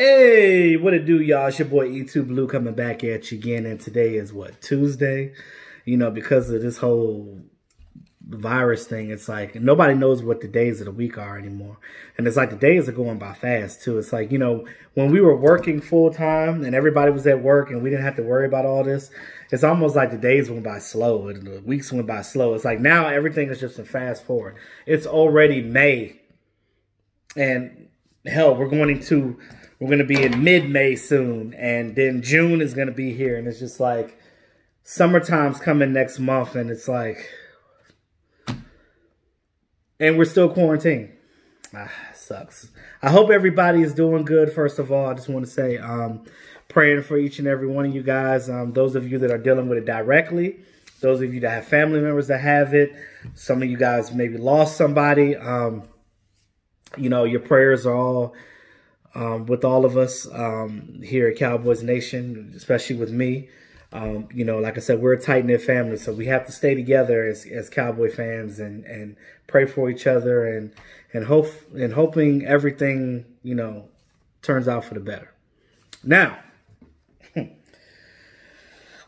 Hey, what it do, y'all? It's your boy E2 Blue coming back at you again. And today is what, Tuesday? You know, because of this whole virus thing, it's like nobody knows what the days of the week are anymore. And it's like the days are going by fast, too. It's like, you know, when we were working full time and everybody was at work and we didn't have to worry about all this, it's almost like the days went by slow and the weeks went by slow. It's like now everything is just a fast forward. It's already May. And hell, we're going to be in mid-May soon, and then June is going to be here, and it's just like summertime's coming next month, and it's like, and we're still quarantined. Sucks. I hope everybody is doing good. First of all, I just want to say, praying for each and every one of you guys. Those of you that are dealing with it directly, those of you that have family members that have it, some of you guys maybe lost somebody. You know, your prayers are all with all of us here at Cowboys Nation, especially with me. You know, like I said, we're a tight-knit family, so we have to stay together as Cowboy fans and pray for each other and hoping everything, you know, turns out for the better. Now,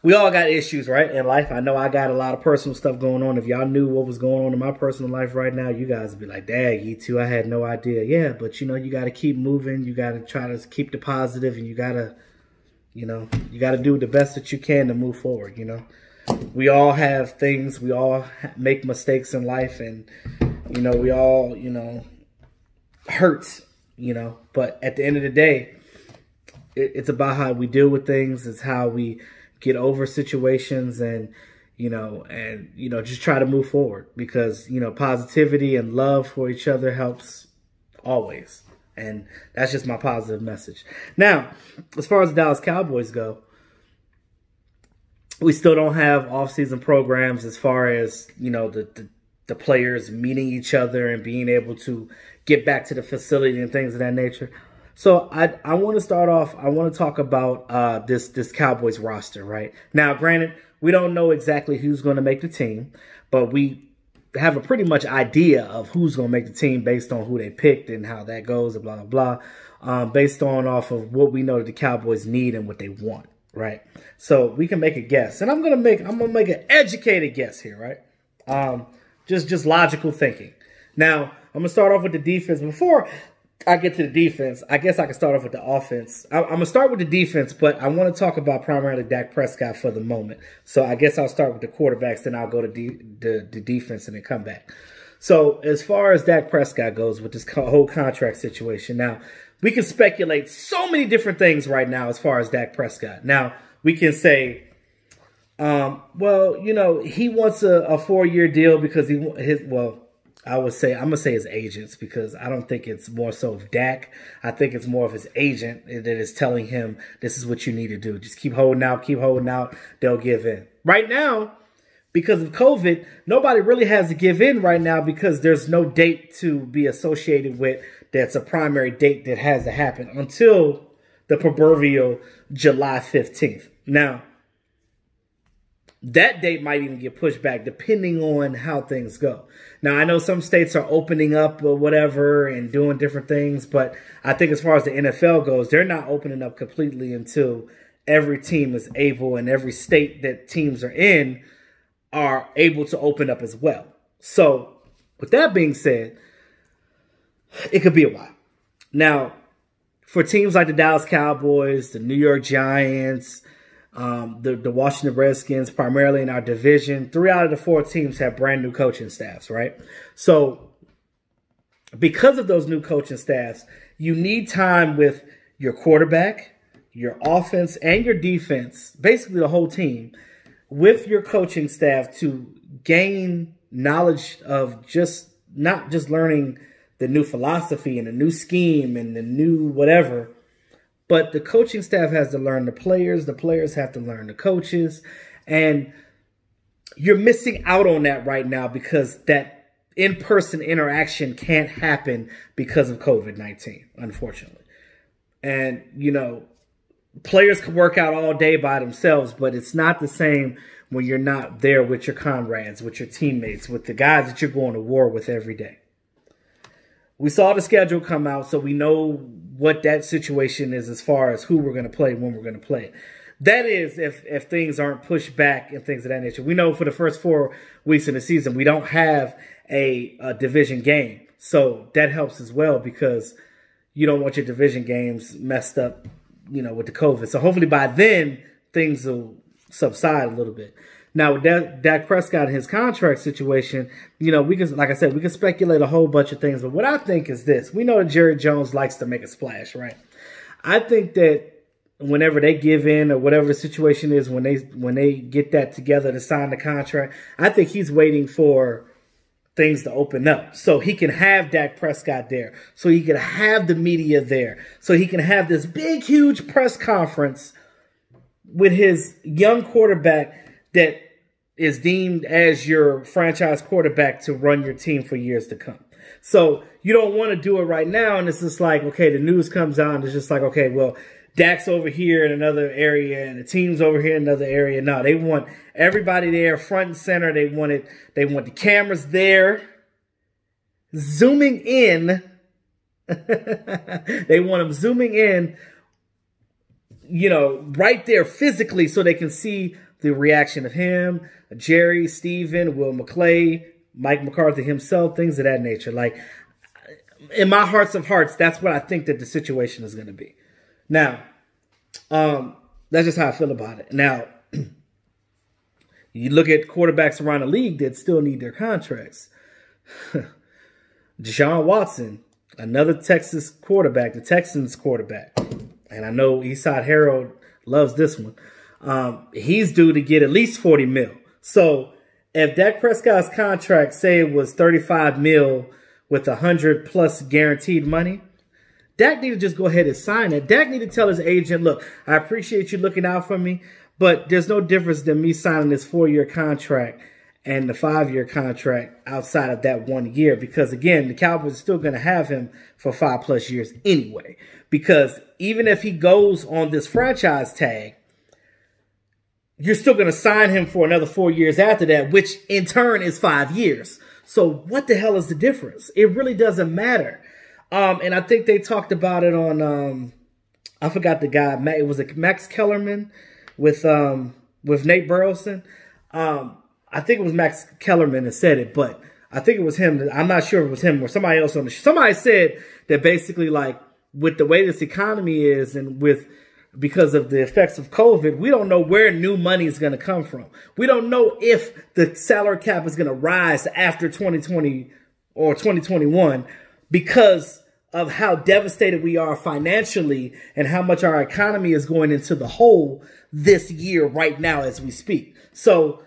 we all got issues, right, in life. I know I got a lot of personal stuff going on. If y'all knew what was going on in my personal life right now, you guys would be like, "Dang, E2, I had no idea." Yeah, but, you know, you got to keep moving. You got to try to keep the positive, and you got to, you know, you got to do the best that you can to move forward, you know. We all have things. We all make mistakes in life, and, you know, we all, you know, hurt, you know. But at the end of the day, it's about how we deal with things. It's how we get over situations and, you know, just try to move forward because, you know, positivity and love for each other helps always. And that's just my positive message. Now, as far as the Dallas Cowboys go, we still don't have off-season programs as far as, you know, the players meeting each other and being able to get back to the facility and things of that nature. So I want to start off, I want to talk about this Cowboys roster, right? Now, granted, we don't know exactly who's going to make the team, but we have a pretty much idea of who's going to make the team based on who they picked and how that goes and blah, blah, blah, based on off of what we know that the Cowboys need and what they want, right? So we can make a guess. And I'm going to make an educated guess here, right? Just logical thinking. Now, I'm going to start off with the defense. Before I get to the defense, I guess I can start off with the offense. I'm going to start with the defense, but I want to talk about primarily Dak Prescott for the moment. So I guess I'll start with the quarterbacks, then I'll go to the defense and then come back. So as far as Dak Prescott goes with this whole contract situation, now we can speculate so many different things right now as far as Dak Prescott. Now we can say, well, you know, he wants a 4-year deal because I'm going to say his agents because I don't think it's more so of Dak. I think it's more of his agent that is telling him this is what you need to do. Just keep holding out, keep holding out. They'll give in. Right now, because of COVID, nobody really has to give in right now because there's no date to be associated with that's a primary date that has to happen until the proverbial July 15th. Now, that date might even get pushed back depending on how things go. Now, I know some states are opening up or whatever and doing different things, but I think as far as the NFL goes, they're not opening up completely until every team is able and every state that teams are in are able to open up as well. So, with that being said, it could be a while. Now, for teams like the Dallas Cowboys, the New York Giants, the Washington Redskins, primarily in our division, 3 out of the 4 teams have brand new coaching staffs, right? So because of those new coaching staffs, you need time with your quarterback, your offense, and your defense, basically the whole team, with your coaching staff to gain knowledge of just not just learning the new philosophy and the new scheme and the new whatever, but the coaching staff has to learn the players have to learn the coaches, and you're missing out on that right now because that in-person interaction can't happen because of COVID-19, unfortunately. And, you know, players can work out all day by themselves, but it's not the same when you're not there with your comrades, with your teammates, with the guys that you're going to war with every day. we saw the schedule come out, so we know what that situation is as far as who we're going to play, when we're going to play. That is, if things aren't pushed back and things of that nature. We know for the first 4 weeks of the season, we don't have a division game. So that helps as well because you don't want your division games messed up, with the COVID. So hopefully by then, things will subside a little bit. Now, with Dak Prescott and his contract situation, we can, like I said, we can speculate a whole bunch of things. But what I think is this. We know that Jerry Jones likes to make a splash, right? I think that whenever they give in or whatever the situation is, when they get that together to sign the contract, I think he's waiting for things to open up so he can have Dak Prescott there, so he can have the media there, so he can have this big, huge press conference with his young quarterback that is deemed as your franchise quarterback to run your team for years to come. So you don't want to do it right now, and it's just like, okay, the news comes out, and it's just like, okay, well, Dak's over here in another area, and the team's over here in another area. No, they want everybody there, front and center. They want the cameras there, zooming in. They want them zooming in, right there physically, so they can see the reaction of him, Jerry, Steven, Will McClay, Mike McCarthy himself, things of that nature. Like, in my hearts of hearts, that's what I think that the situation is going to be. Now, that's just how I feel about it. Now, you look at quarterbacks around the league that still need their contracts. Deshaun Watson, another Texas quarterback, the Texans quarterback. And I know Eastside Herald loves this one. He's due to get at least $40 million. So if Dak Prescott's contract, say it was $35 million with $100+ guaranteed money, Dak need to just go ahead and sign it. Dak need to tell his agent, look, I appreciate you looking out for me, but there's no difference than me signing this 4-year contract and the 5-year contract outside of that 1 year. Because, again, the Cowboys are still going to have him for 5+ years anyway. Because even if he goes on this franchise tag, you're still going to sign him for another 4 years after that, which in turn is 5 years. So what the hell is the difference? It really doesn't matter. And I think they talked about it on, I forgot the guy. It was Max Kellerman with Nate Burleson. I think it was Max Kellerman that said it, but I think it was him. I'm not sure if it was him or somebody else on the show. Somebody said that basically, like, with the way this economy is and because of the effects of COVID, we don't know where new money is going to come from. We don't know if the salary cap is going to rise after 2020 or 2021 because of how devastated we are financially and how much our economy is going into the hole this year right now as we speak. So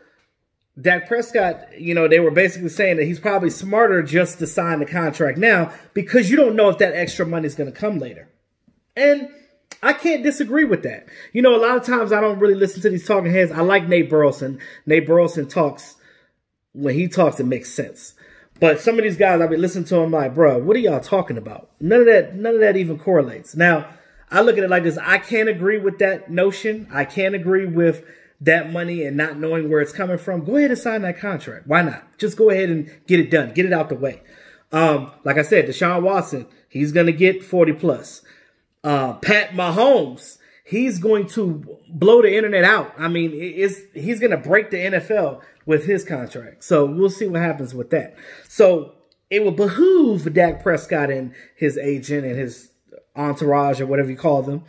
Dak Prescott, they were basically saying that he's probably smarter just to sign the contract now because you don't know if that extra money is going to come later. And I can't disagree with that. A lot of times I don't really listen to these talking heads. I like Nate Burleson. Nate Burleson talks, when he talks, it makes sense. But some of these guys, I've been listening to them like, bro, what are y'all talking about? None of that even correlates. Now, I look at it like this. I can't agree with that notion. I can't agree with that money and not knowing where it's coming from. Go ahead and sign that contract. Why not? Just go ahead and get it done. Get it out the way. Like I said, Deshaun Watson, he's going to get 40+. Pat Mahomes, he's going to blow the internet out. I mean, he's going to break the NFL with his contract. So we'll see what happens with that. So it will behoove Dak Prescott and his agent and his entourage or whatever you call them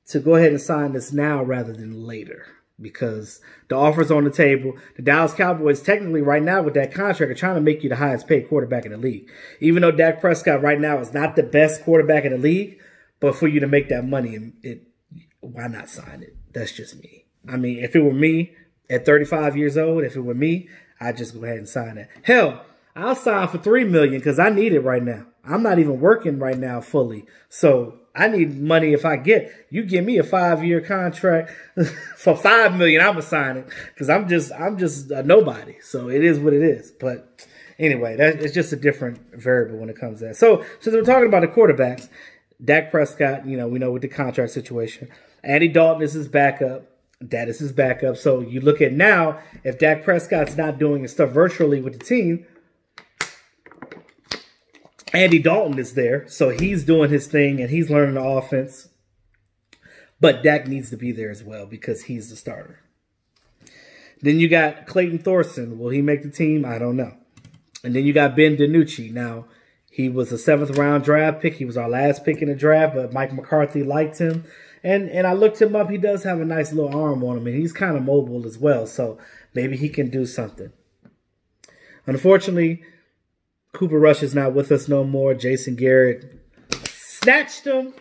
to go ahead and sign this now rather than later, because the offer's on the table. The Dallas Cowboys technically right now with that contract are trying to make you the highest paid quarterback in the league. Even though Dak Prescott right now is not the best quarterback in the league, but for you to make that money, why not sign it? That's just me. I mean, if it were me at 35 years old, if it were me, I'd just go ahead and sign it. Hell, I'll sign for $3 million because I need it right now. I'm not even working right now fully. So I need money if I you give me a 5-year contract for $5 million, I'm going to sign it because I'm just a nobody. So it is what it is. But anyway, it's just a different variable when it comes to that. So since we're talking about the quarterbacks, Dak Prescott, we know with the contract situation. Andy Dalton is his backup. That is his backup. So you look at now, if Dak Prescott's not doing his stuff virtually with the team, Andy Dalton is there, so he's doing his thing and he's learning the offense. But Dak needs to be there as well because he's the starter. Then you got Clayton Thorson. Will he make the team? I don't know. And then you got Ben Dinucci. Now, he was a 7th-round draft pick. He was our last pick in the draft, but Mike McCarthy liked him. And I looked him up. He does have a nice little arm on him, and he's kind of mobile as well, so maybe he can do something. Unfortunately, Cooper Rush is not with us no more. Jason Garrett snatched him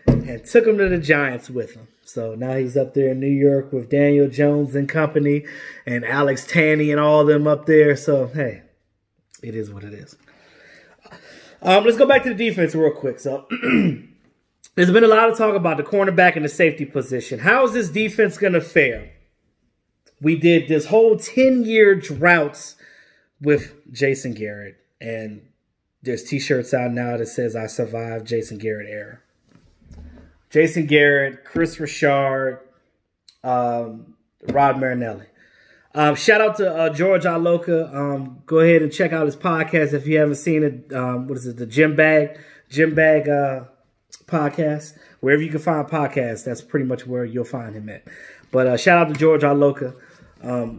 and took him to the Giants with him. So now he's up there in New York with Daniel Jones and company and Alex Tanney and all of them up there. So, hey, it is what it is. Let's go back to the defense real quick. So, there's been a lot of talk about the cornerback and the safety position. How is this defense going to fare? We did this whole 10-year droughts with Jason Garrett. And there's T-shirts out now that says, I survived Jason Garrett era. Jason Garrett, Chris Richard, Rod Marinelli. Shout out to George Iloka. Go ahead and check out his podcast if you haven't seen it. What is it? The Gym Bag podcast. Wherever you can find podcasts, that's pretty much where you'll find him at. But shout out to George Iloka.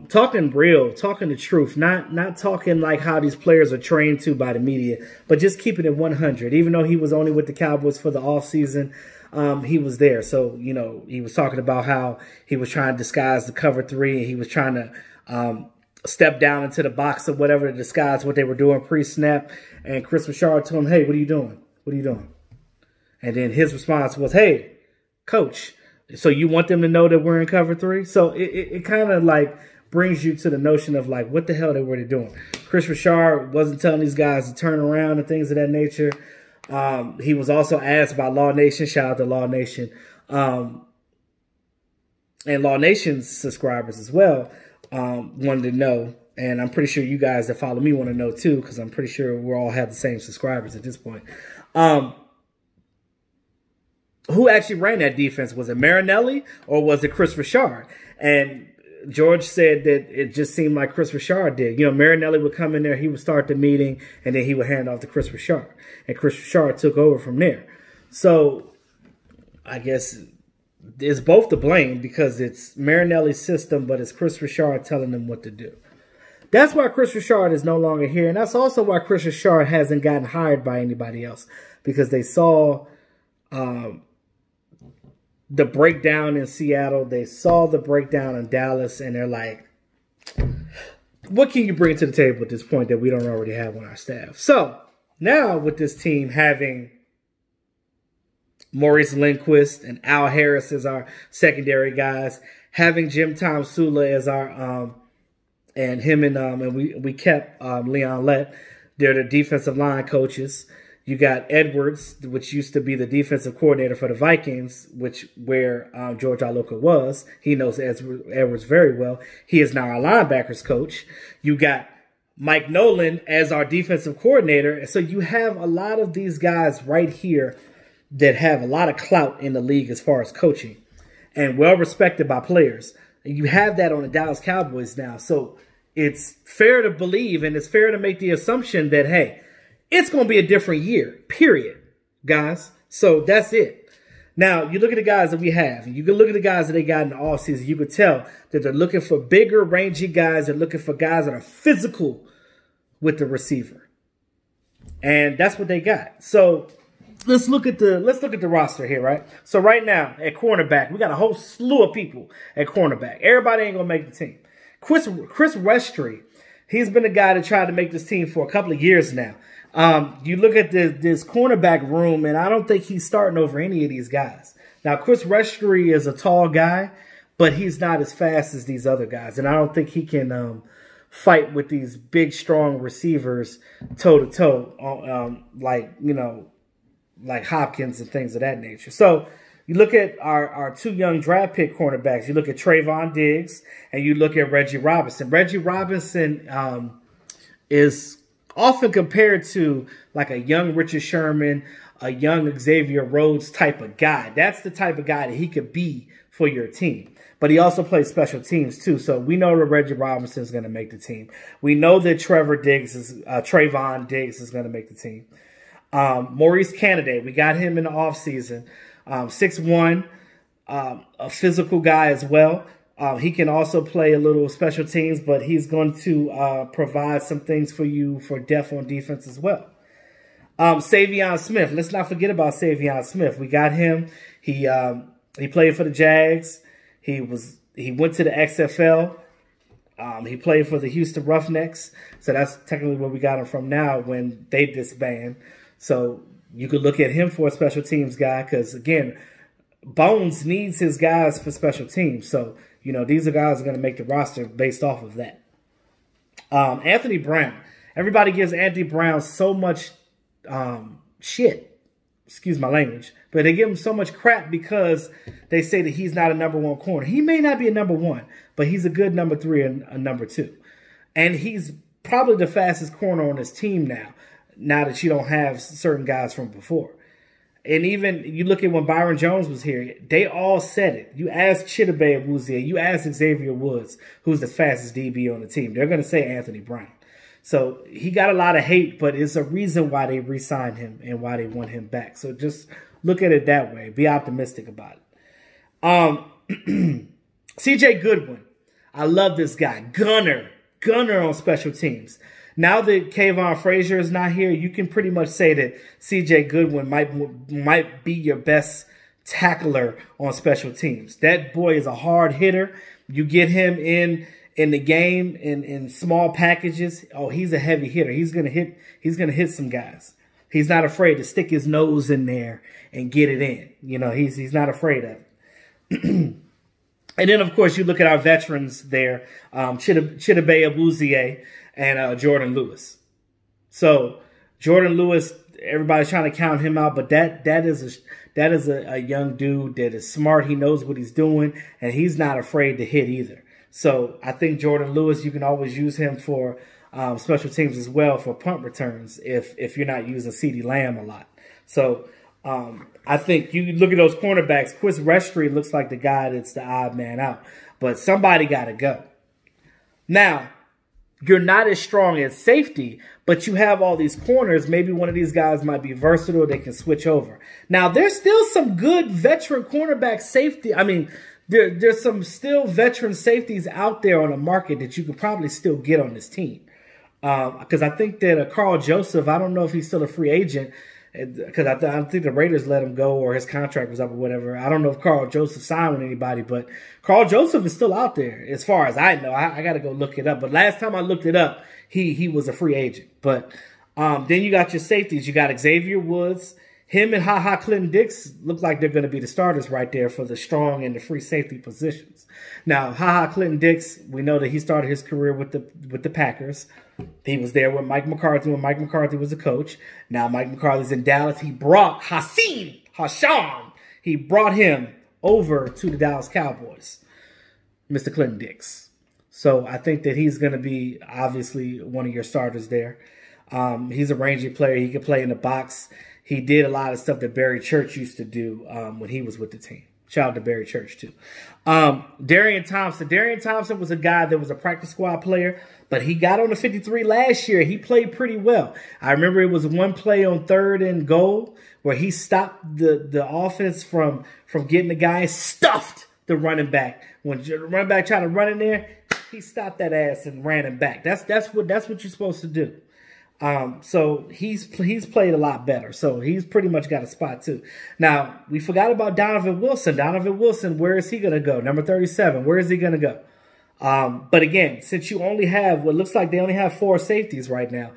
Talking real, talking the truth, not talking like how these players are trained to by the media, but just keeping it 100. Even though he was only with the Cowboys for the offseason, he was there. So, you know, he was talking about how he was trying to disguise the cover 3 and he was trying to step down into the box or whatever to disguise what they were doing pre-snap. And Chris Richard told him, hey, what are you doing? What are you doing? And then his response was, hey, coach, so you want them to know that we're in cover 3? So it kind of like brings you to the notion of like what the hell they were doing. Chris Richard wasn't telling these guys to turn around and things of that nature. He was also asked by Law Nation. Shout out to Law Nation. And Law Nation's subscribers as well wanted to know. And I'm pretty sure you guys that follow me want to know too, because I'm pretty sure we all have the same subscribers at this point. Who actually ran that defense? Was it Marinelli or was it Chris Richard? And George said that it just seemed like Chris Richard did. You know, Marinelli would come in there, he would start the meeting, and then he would hand off to Chris Richard. And Chris Richard took over from there. So I guess it's both to blame because it's Marinelli's system, but it's Chris Richard telling them what to do. That's why Chris Richard is no longer here. And that's also why Chris Richard hasn't gotten hired by anybody else, because they saw the breakdown in Seattle. They saw the breakdown in Dallas, and they're like, what can you bring to the table at this point that we don't already have on our staff? So now with this team having Maurice Lindquist and Al Harris as our secondary guys, having Jim Tom Sula as our and him and we kept Leon Lett. They're the defensive line coaches. You got Edwards, which used to be the defensive coordinator for the Vikings, where George Iloka was. He knows Edwards very well. He is now our linebackers coach. You got Mike Nolan as our defensive coordinator. So you have a lot of these guys right here that have a lot of clout in the league as far as coaching and well respected by players. And you have that on the Dallas Cowboys now. So it's fair to believe and it's fair to make the assumption that, hey, it's going to be a different year, period, guys. So that's it. Now, you look at the guys that we have. You can look at the guys that they got in the offseason. You could tell that they're looking for bigger, rangy guys. They're looking for guys that are physical with the receiver. And that's what they got. So let's look at the roster here, right? So right now at cornerback, we got a whole slew of people at cornerback. Everybody ain't going to make the team. Chris Westry, he's been a guy that tried to make this team for a couple of years now. You look at this cornerback room, and I don't think he's starting over any of these guys. Now, Chris Westry is a tall guy, but he's not as fast as these other guys. And I don't think he can fight with these big, strong receivers toe-to-toe, like Hopkins and things of that nature. So you look at our 2 young draft pick cornerbacks. You look at Trayvon Diggs, and you look at Reggie Robinson. Reggie Robinson is often compared to like a young Richard Sherman, a young Xavier Rhodes type of guy. That's the type of guy that he could be for your team. But he also plays special teams too. So we know that Reggie Robinson is going to make the team. We know that Trayvon Diggs is going to make the team. Maurice Candidate, we got him in the offseason. 6'1", a physical guy as well. He can also play a little special teams, but he's going to provide some things for you for depth on defense as well. Savion Smith. Let's not forget about Savion Smith. We got him. He played for the Jags. He went to the XFL. He played for the Houston Roughnecks. So that's technically where we got him from now when they disband. So you could look at him for a special teams guy because, again, Bones needs his guys for special teams. So, you know, these are guys that are going to make the roster based off of that. Anthony Brown. Everybody gives Anthony Brown so much shit. Excuse my language. But they give him so much crap because they say that he's not a #1 corner. He may not be a #1, but he's a good #3 and a #2. And he's probably the fastest corner on his team now that you don't have certain guys from before. And even you look at when Byron Jones was here, they all said it. You ask Chidobe Awuzie, you ask Xavier Woods, who's the fastest DB on the team. They're going to say Anthony Brown. So he got a lot of hate, but it's a reason why they re-signed him and why they want him back. So just look at it that way. Be optimistic about it. CJ Goodwin. I love this guy. Gunner on special teams. Now that Kayvon Frazier is not here, you can pretty much say that CJ Goodwin might be your best tackler on special teams. That boy is a hard hitter. You get him in the game in small packages. Oh, he's a heavy hitter. He's gonna hit some guys. He's not afraid to stick his nose in there and get it in. You know, he's not afraid of it. And then, of course, you look at our veterans there, Chidobe Awuzie and Jordan Lewis. So Jordan Lewis, everybody's trying to count him out, but that is a young dude that is smart. He knows what he's doing, and he's not afraid to hit either. So I think Jordan Lewis, you can always use him for special teams as well for punt returns if you're not using CeeDee Lamb a lot. So I think you look at those cornerbacks. Chris Restry looks like the guy that's the odd man out, but somebody got to go. Now, you're not as strong as safety, but you have all these corners. Maybe one of these guys might be versatile. They can switch over. Now, there's still some good veteran cornerback safety. I mean, there's some still veteran safeties out there on the market that you could probably still get on this team. Because I think that Carl Joseph, I don't know if he's still a free agent, because I think the Raiders let him go or his contract was up or whatever. I don't know if Carl Joseph signed with anybody, but Carl Joseph is still out there as far as I know. I got to go look it up. But last time I looked it up, he was a free agent. But then you got your safeties. You got Xavier Woods. Him and Ha Clinton Dix look like they're going to be the starters right there for the strong and the free safety positions. Now, Ha Clinton Dix, we know that he started his career with the Packers. He was there with Mike McCarthy when Mike McCarthy was a coach. Now Mike McCarthy's in Dallas. He brought Hashan. He brought him over to the Dallas Cowboys, Mr. Clinton Dix. So I think that he's going to be obviously one of your starters there. He's a rangy player. He can play in the box. He did a lot of stuff that Barry Church used to do when he was with the team. Shout out to Barry Church, too. Darian Thompson. Darian Thompson was a guy that was a practice squad player, but he got on the 53 last year. He played pretty well. I remember it was one play on 3rd and goal where he stopped the offense from getting the guy, stuffed the running back. When the running back tried to run in there, he stopped that ass and ran him back. That's what you're supposed to do. So he's played a lot better. So he's pretty much got a spot too. Now, we forgot about Donovan Wilson. Donovan Wilson, where is he going to go? Number 37, where is he going to go? But again, since you only have what looks like they only have 4 safeties right now,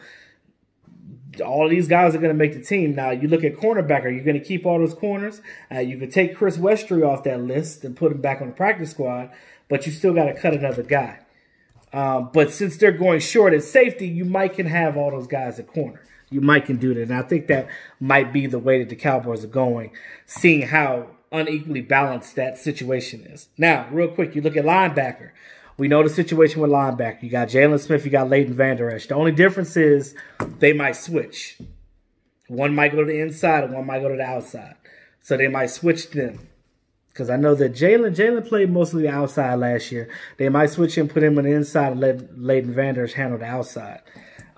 all of these guys are going to make the team. Now, you look at cornerback. Are you going to keep all those corners? You could take Chris Westry off that list and put him back on the practice squad, but you still got to cut another guy. But since they're going short at safety, you might can have all those guys at corner. You might can do that. And I think that might be the way that the Cowboys are going, seeing how unequally balanced that situation is. Now, real quick, you look at linebacker. We know the situation with linebacker. You got Jalen Smith, you got Leighton Vander Esch. The only difference is they might switch. One might go to the inside and one might go to the outside. So they might switch them. Because I know that Jalen played mostly the outside last year. They might switch him, put him on the inside, and let Leighton Vander Esch handle the outside.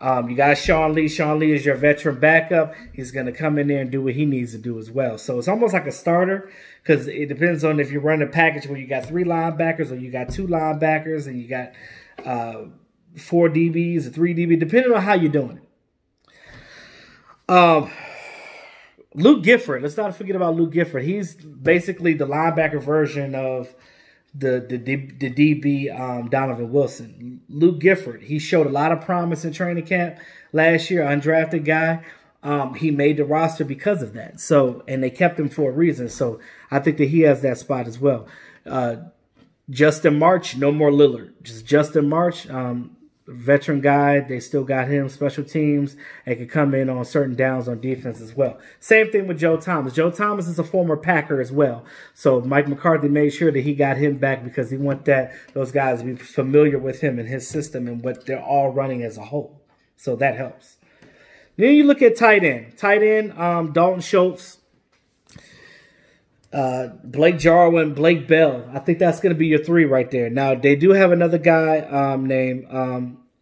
You got Sean Lee. Sean Lee is your veteran backup. He's going to come in there and do what he needs to do as well. So it's almost like a starter because it depends on if you run a package where you got 3 linebackers or you got 2 linebackers and you got 4 DBs or 3 DBs, depending on how you're doing it. Luke Gifford. Let's not forget about Luke Gifford. He's basically the linebacker version of the DB Donovan Wilson. Luke Gifford, he showed a lot of promise in training camp last year, undrafted guy. He made the roster because of that. So, and they kept him for a reason. So I think that he has that spot as well. Justin March, no more Lillard. Just Justin March, veteran guy. They still got him, special teams, and can come in on certain downs on defense as well. Same thing with Joe Thomas. Joe Thomas is a former Packer as well. So Mike McCarthy made sure that he got him back because he wanted those guys to be familiar with him and his system and what they're all running as a whole. So that helps. Then you look at tight end. Tight end, Dalton Schultz, Blake Jarwin, Blake Bell. I think that's going to be your 3 right there. Now, they do have another guy named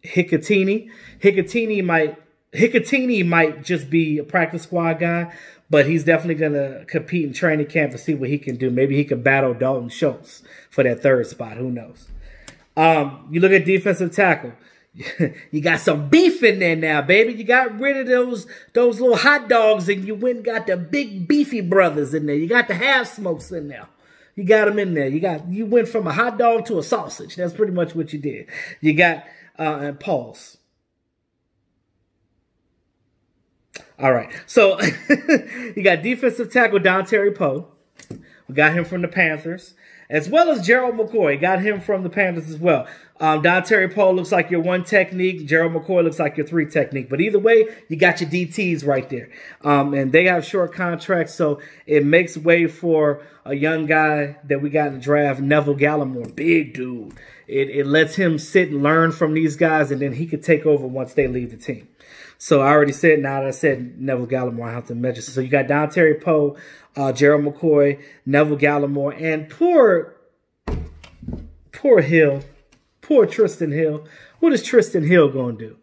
Hicatini. Hicatini might just be a practice squad guy, but he's definitely going to compete in training camp and see what he can do. Maybe he can battle Dalton Schultz for that 3rd spot. Who knows? You look at defensive tackle. You got some beef in there now, baby. You got rid of those little hot dogs and you went and got the big beefy brothers in there. You got the half smokes in there. You got them in there. You went from a hot dog to a sausage. That's pretty much what you did. You got and pause. All right. So you got defensive tackle Dontari Poe. We got him from the Panthers. As well as Gerald McCoy. Got him from the Panthers as well. Dontari Poe looks like your 1 technique. Gerald McCoy looks like your 3 technique. But either way, you got your DTs right there. And they have short contracts, so it makes way for a young guy that we got in the draft, Neville Gallimore. Big dude. It lets him sit and learn from these guys, and then he could take over once they leave the team. So I already said, now that I said Neville Gallimore, I have to mention. So you got Dontari Poe, Gerald McCoy, Neville Gallimore, and poor Hill. Poor Tristan Hill. What is Tristan Hill going to do?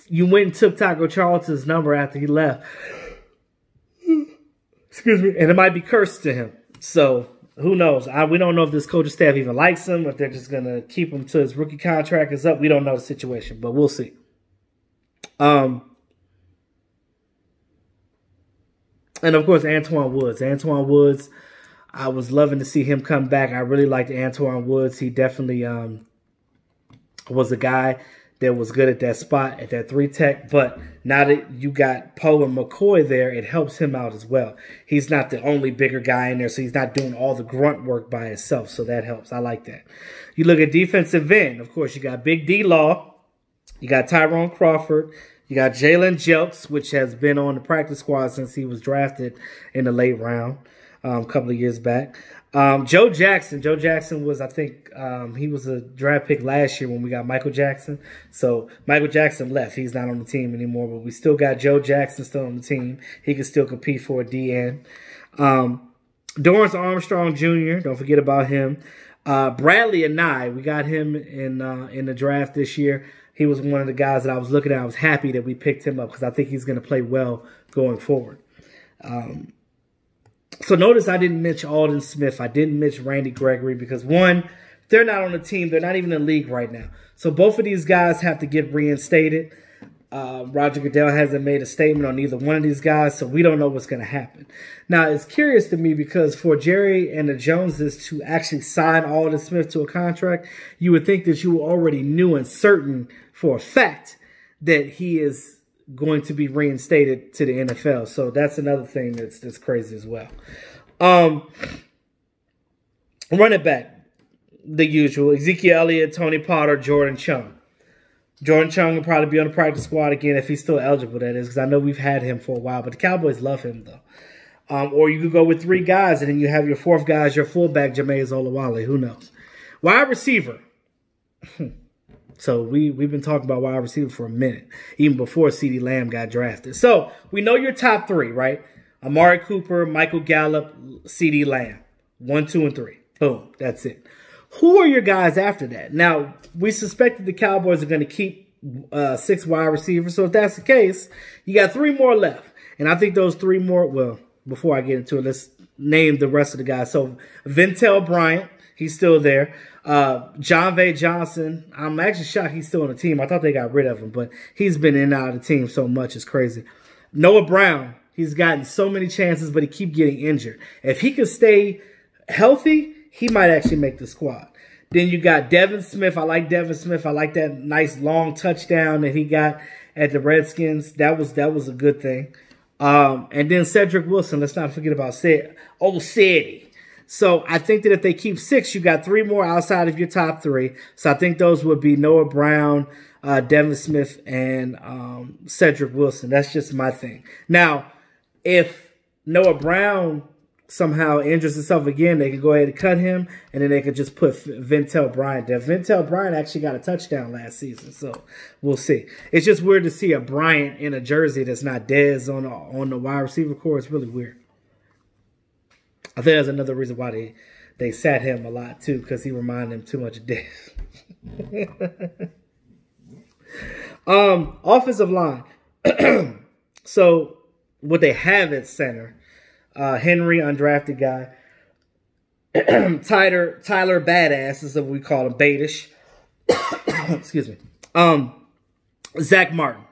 You went and took Taco Charlton's number after he left. Excuse me. And it might be cursed to him. So who knows? We don't know if this coaching staff even likes him, if they're just going to keep him till his rookie contract is up. We don't know the situation, but we'll see. And of course, Antoine Woods. Antoine Woods, I was loving to see him come back. I really liked Antoine Woods. He definitely was a guy that was good at that spot, at that 3 tech. But now that you got Poe and McCoy there, it helps him out as well. He's not the only bigger guy in there, so he's not doing all the grunt work by himself. So that helps. I like that. You look at defensive end. Of course, you got Big D Law. You got Tyrone Crawford. You got Jalen Jelks, which has been on the practice squad since he was drafted in the late round a couple of years back. Joe Jackson. Joe Jackson was, I think, he was a draft pick last year when we got Michael Jackson. So Michael Jackson left. He's not on the team anymore, but we still got Joe Jackson still on the team. He can still compete for a DN. Dorrance Armstrong Jr., don't forget about him. Bradley Anai, we got him in the draft this year. He was one of the guys that I was looking at. I was happy that we picked him up because I think he's going to play well going forward. So notice I didn't mention Alden Smith. I didn't mention Randy Gregory because, one, they're not on the team. They're not even in the league right now. So both of these guys have to get reinstated. Roger Goodell hasn't made a statement on either one of these guys, so we don't know what's going to happen. Now, it's curious to me because for Jerry and the Joneses to actually sign Alden Smith to a contract, you would think that you already knew and certain for a fact that he is going to be reinstated to the NFL. So that's another thing that's crazy as well. Running back, the usual. Ezekiel Elliott, Tony Potter, Jordan Chung. Jordan Chung will probably be on the practice squad again if he's still eligible, that is, because I know we've had him for a while, but the Cowboys love him, though. Or you could go with 3 guys, and then you have your 4th guy as your fullback, Jameis Olawale. Who knows? Wide receiver. So we've been talking about wide receiver for a minute, even before CeeDee Lamb got drafted. So we know your top 3, right? Amari Cooper, Michael Gallup, CeeDee Lamb. 1, 2, and 3. Boom. That's it. Who are your guys after that? Now, we suspected the Cowboys are going to keep 6 wide receivers. So if that's the case, you got 3 more left. And I think those 3 more, well, before I get into it, let's name the rest of the guys. So Ventel Bryant, he's still there. John V. Johnson, I'm actually shocked he's still on the team. I thought they got rid of him, but he's been in and out of the team so much, it's crazy. Noah Brown, he's gotten so many chances, but he keeps getting injured. If he could stay healthy, he might actually make the squad. Then you got Devin Smith. I like Devin Smith. I like that nice long touchdown that he got at the Redskins. That was a good thing. And then Cedric Wilson. Let's not forget about old Ceddy. So I think that if they keep 6, you got 3 more outside of your top 3. So I think those would be Noah Brown, Devin Smith, and Cedric Wilson. That's just my thing. Now, if Noah Brown somehow injures himself again, they could go ahead and cut him, and then they could just put Ventel Bryant there. Ventel Bryant actually got a touchdown last season, so we'll see. It's just weird to see a Bryant in a jersey that's not Dez on the wide receiver core. It's really weird. I think that's another reason why they sat him a lot, too, because he reminded them too much of Dez. Offensive line. So what they have at center, Henry, undrafted guy. Tyler Badass is what we call him, Badish. Excuse me. Zach Martin.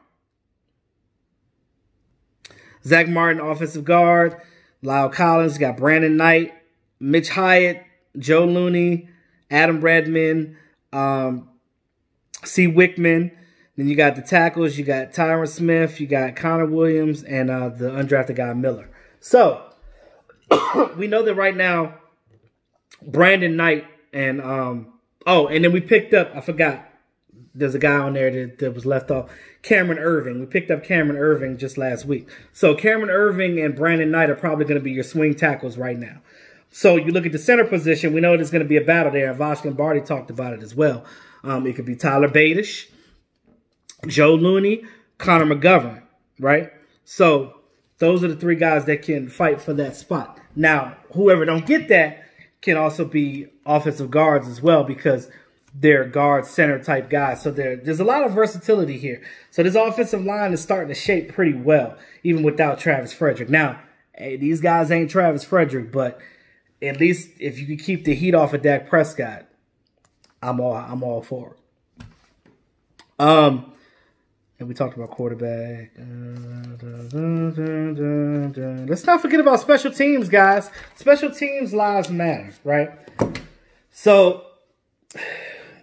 Zach Martin, offensive guard. Lyle Collins, got Brandon Knight, Mitch Hyatt, Joe Looney, Adam Redmond, C. Wickman. Then you got the tackles. You got Tyron Smith. You got Connor Williams and the undrafted guy Miller. So we know that right now, Brandon Knight and and then we picked up, I forgot, there's a guy on there that was left off, Cameron Irving. We picked up Cameron Irving just last week. So Cameron Irving and Brandon Knight are probably going to be your swing tackles right now. So you look at the center position, we know there's going to be a battle there. Vosh Lombardi talked about it as well. It could be Tyler Badish, Joe Looney, Connor McGovern, right? So those are the 3 guys that can fight for that spot. Now, whoever don't get that can also be offensive guards as well, because they're guard center type guys. So there's a lot of versatility here. So this offensive line is starting to shape pretty well, even without Travis Frederick. Now, hey, these guys ain't Travis Frederick, but at least if you can keep the heat off of Dak Prescott, I'm all for it. And we talked about quarterback. Let's not forget about special teams, guys. Special teams lives matter, right? So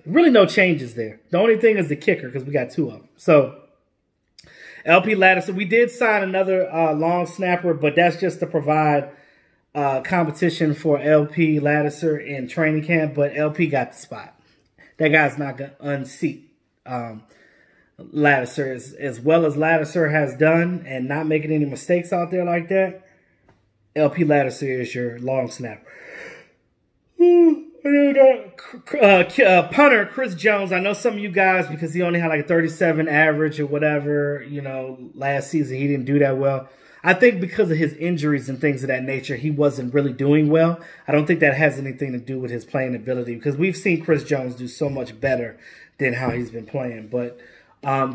really no changes there. The only thing is the kicker, because we got 2 of them. So LP Lattiser, we did sign another long snapper, but that's just to provide competition for LP Lattiser in training camp. But LP got the spot. That guy's not going to unseat Lattiser. As well as Lattiser has done and not making any mistakes out there like that, LP Lattiser is your long snapper. Punter, Chris Jones. I know some of you guys, because he only had like a 37 average or whatever, you know, last season, he didn't do that well. I think because of his injuries and things of that nature, he wasn't really doing well. I don't think that has anything to do with his playing ability, because we've seen Chris Jones do so much better than how he's been playing. But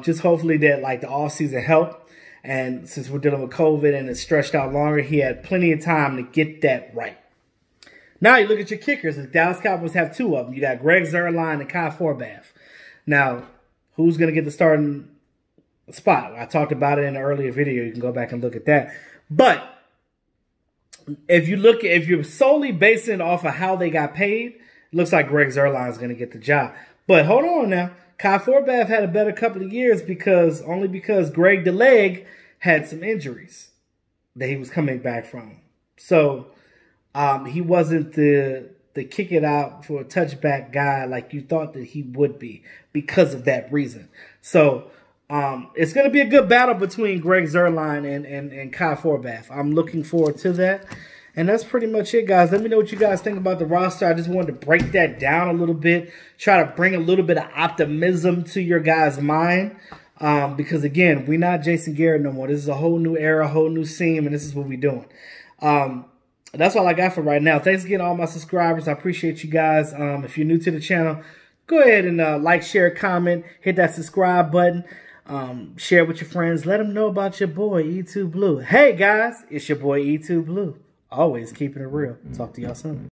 just hopefully that like the offseason helped. And since we're dealing with COVID and it's stretched out longer, he had plenty of time to get that right. Now you look at your kickers. The Dallas Cowboys have 2 of them. You got Greg Zuerlein and Kai Forbath. Now, who's going to get the starting spot? I talked about it in an earlier video. You can go back and look at that. But if you're solely basing it off of how they got paid, it looks like Greg Zuerlein is going to get the job. But hold on now. Kai Forbath had a better couple of years because Greg the Leg had some injuries that he was coming back from. So he wasn't the kick it out for a touchback guy like you thought that he would be because of that reason. So it's going to be a good battle between Greg Zuerlein and Kai Forbath. I'm looking forward to that. And that's pretty much it, guys. Let me know what you guys think about the roster. I just wanted to break that down a little bit, try to bring a little bit of optimism to your guys' mind. Because, again, we're not Jason Garrett no more. This is a whole new era, whole new scene, and this is what we're doing. that's all I got for right now. Thanks again to all my subscribers. I appreciate you guys. If you're new to the channel, go ahead and like, share, comment, hit that subscribe button. Share with your friends. Let them know about your boy, E2 Blue. Hey, guys, it's your boy, E2 Blue. Always keeping it real. Talk to y'all soon.